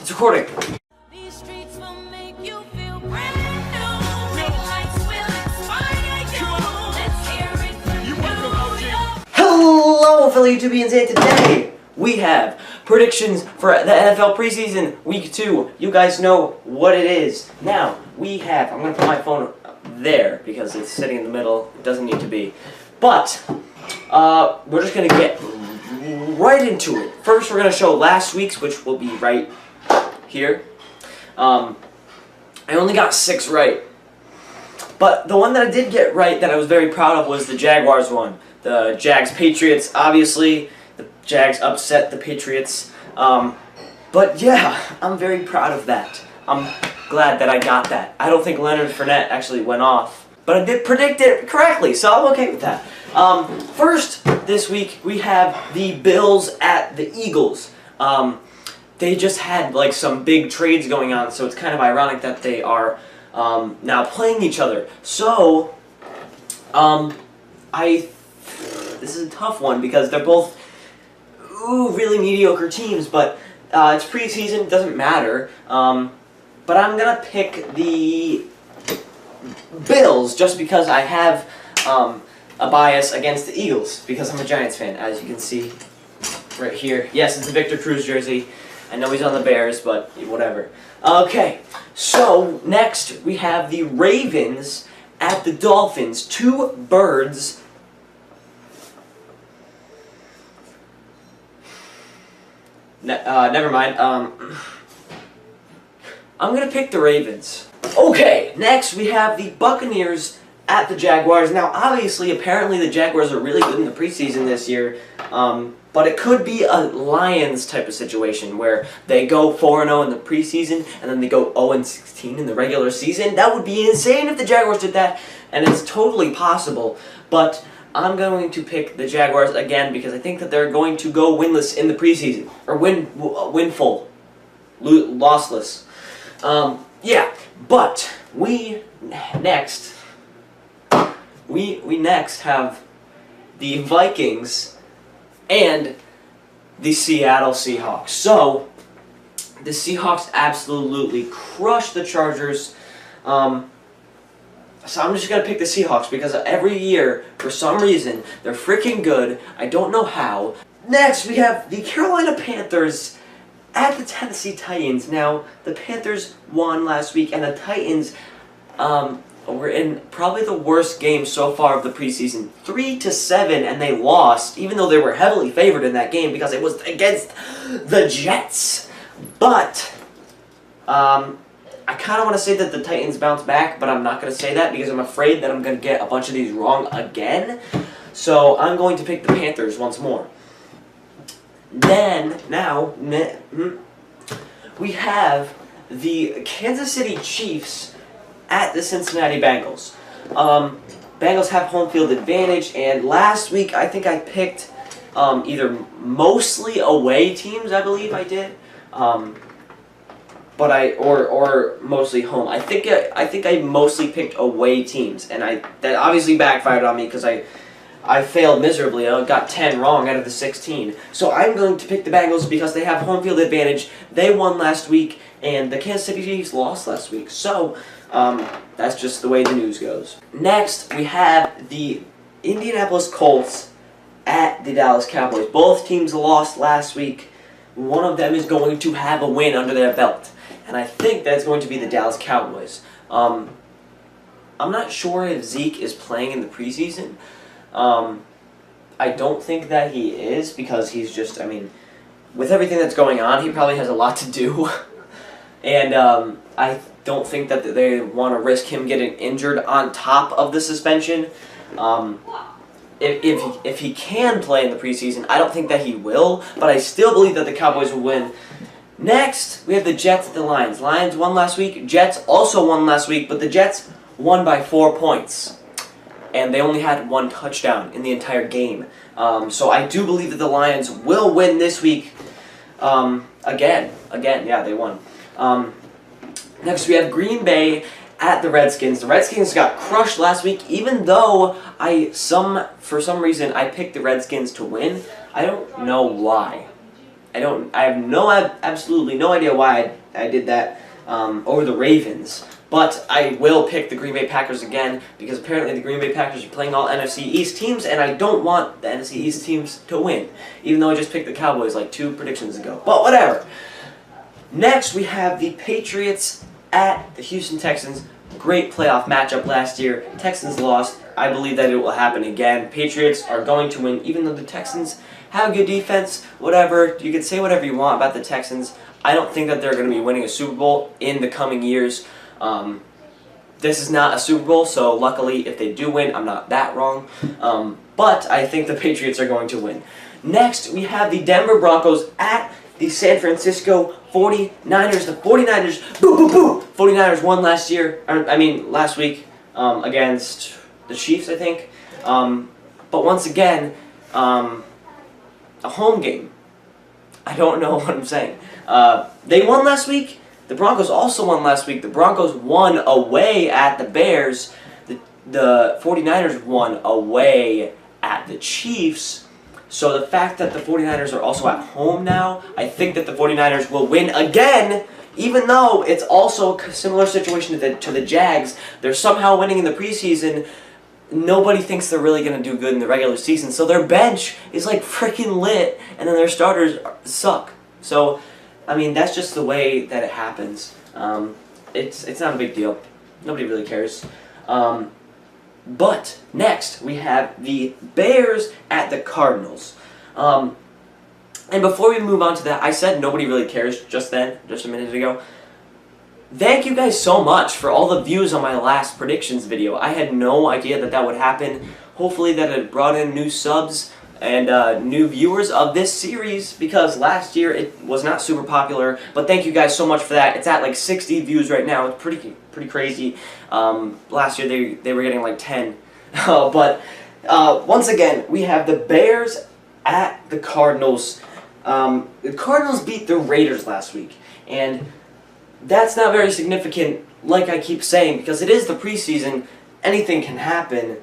It's recording. These streets will make you feel brand new. Big lights will inspire you. Let's hear it from you. Hello, fellow YouTubians, and today we have predictions for the NFL preseason week 2. You guys know what it is. Now, I'm going to put my phone there because it's sitting in the middle. It doesn't need to be. But, we're just going to get right into it. First, we're going to show last week's, which will be right here. I only got 6 right. But the one that I did get right that I was very proud of was the Jaguars one. The Jags-Patriots, obviously. The Jags upset the Patriots. But yeah, I'm very proud of that. I'm glad that I got that. I don't think Leonard Fournette actually went off. But I did predict it correctly, so I'm okay with that. First, this week, we have the Bills at the Eagles. They just had like some big trades going on, so it's kind of ironic that they are now playing each other. So, this is a tough one because they're both really mediocre teams, but it's preseason, it doesn't matter. But I'm gonna pick the Bills just because I have a bias against the Eagles because I'm a Giants fan, as you can see right here. Yes, it's a Victor Cruz jersey. I know he's on the Bears, but whatever. Okay, so next we have the Ravens at the Dolphins. 2 birds. Never mind. I'm going to pick the Ravens. Okay, next we have the Buccaneers at the Jaguars. Now, obviously, apparently the Jaguars are really good in the preseason this year, but it could be a Lions type of situation where they go 4-0 in the preseason and then they go 0-16 in the regular season. That would be insane if the Jaguars did that, and it's totally possible, but I'm going to pick the Jaguars again because I think that they're going to go winless in the preseason, or lossless. Yeah, but we next have the Vikings and the Seattle Seahawks. So, the Seahawks absolutely crushed the Chargers. So I'm just going to pick the Seahawks because every year, for some reason, they're freaking good. I don't know how. Next, we have the Carolina Panthers at the Tennessee Titans. Now, the Panthers won last week, and the Titans were in probably the worst game so far of the preseason. 3-7, and they lost, even though they were heavily favored in that game because it was against the Jets. But, I kind of want to say that the Titans bounce back, but I'm not going to say that because I'm afraid that I'm going to get a bunch of these wrong again. So I'm going to pick the Panthers once more. Then, now, we have the Kansas City Chiefs at the Cincinnati Bengals. Bengals have home field advantage, and last week I think I picked either mostly away teams, I believe I did. But or mostly home. I think I mostly picked away teams, and that obviously backfired on me because I failed miserably. I got 10 wrong out of the 16. So I'm going to pick the Bengals because they have home field advantage. They won last week, and the Kansas City Chiefs lost last week. So that's just the way the news goes. Next, we have the Indianapolis Colts at the Dallas Cowboys. Both teams lost last week. One of them is going to have a win under their belt. And I think that's going to be the Dallas Cowboys. I'm not sure if Zeke is playing in the preseason. I don't think that he is because he's just, with everything that's going on, he probably has a lot to do. And I don't think that they want to risk him getting injured on top of the suspension. If he can play in the preseason, I don't think that he will, but I still believe that the Cowboys will win. Next, we have the Jets at the Lions. Lions won last week. Jets also won last week, but the Jets won by 4 points. And they only had 1 touchdown in the entire game. So I do believe that the Lions will win this week. Again, yeah, they won. Next, we have Green Bay at the Redskins. The Redskins got crushed last week, even though for some reason I picked the Redskins to win. I don't know why. I have absolutely no idea why I I did that over the Ravens. But I will pick the Green Bay Packers again because apparently the Green Bay Packers are playing all NFC East teams, and I don't want the NFC East teams to win, even though I just picked the Cowboys like 2 predictions ago. But whatever. Next, we have the Patriots at the Houston Texans. Great playoff matchup last year. Texans lost. I believe that it will happen again. Patriots are going to win, even though the Texans have good defense. Whatever. You can say whatever you want about the Texans. I don't think that they're going to be winning a Super Bowl in the coming years. This is not a Super Bowl, so luckily if they do win, I'm not that wrong. But I think the Patriots are going to win. Next, we have the Denver Broncos at the San Francisco 49ers. The 49ers, boo, boo, boo! 49ers won last week against the Chiefs, I think. But once again, a home game. I don't know what I'm saying. They won last week. The Broncos also won last week. The Broncos won away at the Bears. The 49ers won away at the Chiefs. So the fact that the 49ers are also at home now, I think that the 49ers will win again, even though it's also a similar situation to the Jags. They're somehow winning in the preseason. Nobody thinks they're really going to do good in the regular season. So their bench is like freaking lit, and then their starters suck. So, I mean, that's just the way that it happens. It's not a big deal. Nobody really cares. But next, we have the Bears at the Cardinals. And before we move on to that, I said nobody really cares just a minute ago. Thank you guys so much for all the views on my last predictions video. I had no idea that that would happen. Hopefully that it brought in new subs and new viewers of this series, because last year it was not super popular. But thank you guys so much for that. It's at like 60 views right now. It's pretty crazy. Last year they were getting like 10. But once again, we have the Bears at the Cardinals. The Cardinals beat the Raiders last week, and that's not very significant, like I keep saying, because it is the preseason. Anything can happen.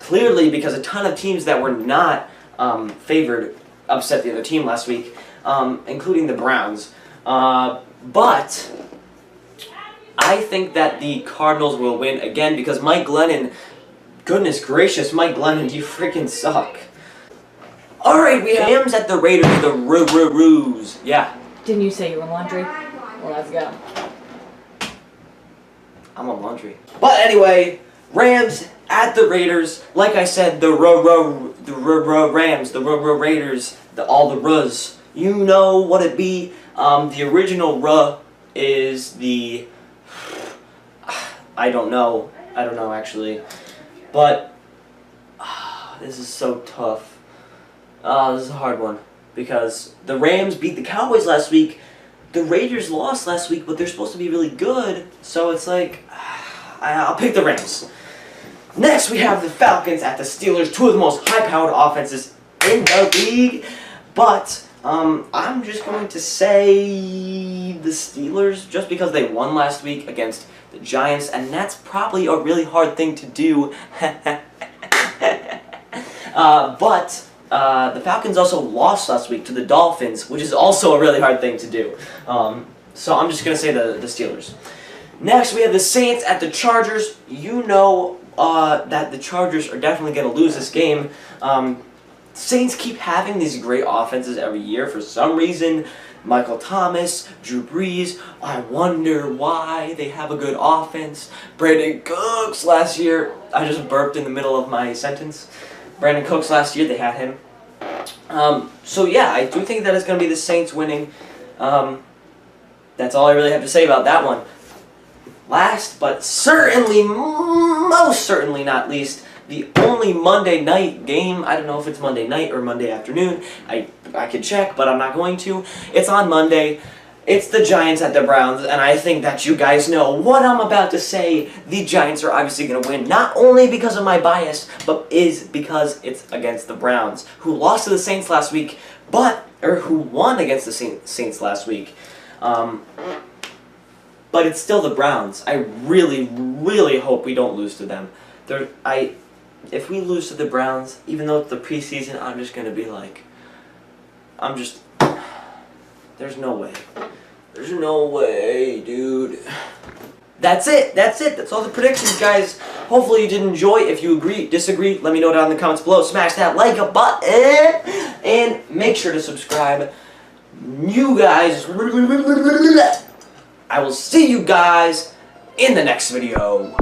Clearly, because a ton of teams that were not favored upset the other team last week, including the Browns. But I think that the Cardinals will win again because Mike Glennon, goodness gracious, Mike Glennon, you freaking suck. Alright, we have Rams at the Raiders, the Roos. Yeah. Didn't you say you were laundry? Well, let's go. I'm on laundry. But anyway, Rams at the Raiders. Like I said, the Rams, the Raiders, all the Rus. You know what it be. The original is the... I don't know actually. But this is so tough. This is a hard one. Because the Rams beat the Cowboys last week. The Raiders lost last week, but they're supposed to be really good. So it's like, I'll pick the Rams. Next, we have the Falcons at the Steelers, two of the most high-powered offenses in the league. But I'm just going to say the Steelers, just because they won last week against the Giants, and that's probably a really hard thing to do. But the Falcons also lost last week to the Dolphins, which is also a really hard thing to do. So I'm just going to say the Steelers. Next, we have the Saints at the Chargers. You know that the Chargers are definitely going to lose this game. Saints keep having these great offenses every year for some reason. Michael Thomas, Drew Brees, I wonder why they have a good offense. Brandon Cooks last year, I just burped in the middle of my sentence. Brandon Cooks last year, they had him. So yeah, I do think that it's going to be the Saints winning. That's all I really have to say about that one. Last, but certainly, most certainly not least, the only Monday night game. I don't know if it's Monday night or Monday afternoon. I could check, but I'm not going to. It's on Monday. It's the Giants at the Browns, and I think that you guys know what I'm about to say. The Giants are obviously going to win, not only because of my bias, but is because it's against the Browns, who lost to the Saints last week, or who won against the Saints last week. But it's still the Browns. I really, really hope we don't lose to them. If we lose to the Browns, even though it's the preseason, I'm just going to be like, there's no way. There's no way, dude. That's it. That's it. That's all the predictions, guys. Hopefully you did enjoy. If you agree, disagree, let me know down in the comments below. Smash that like button. And make sure to subscribe. You guys. I will see you guys in the next video.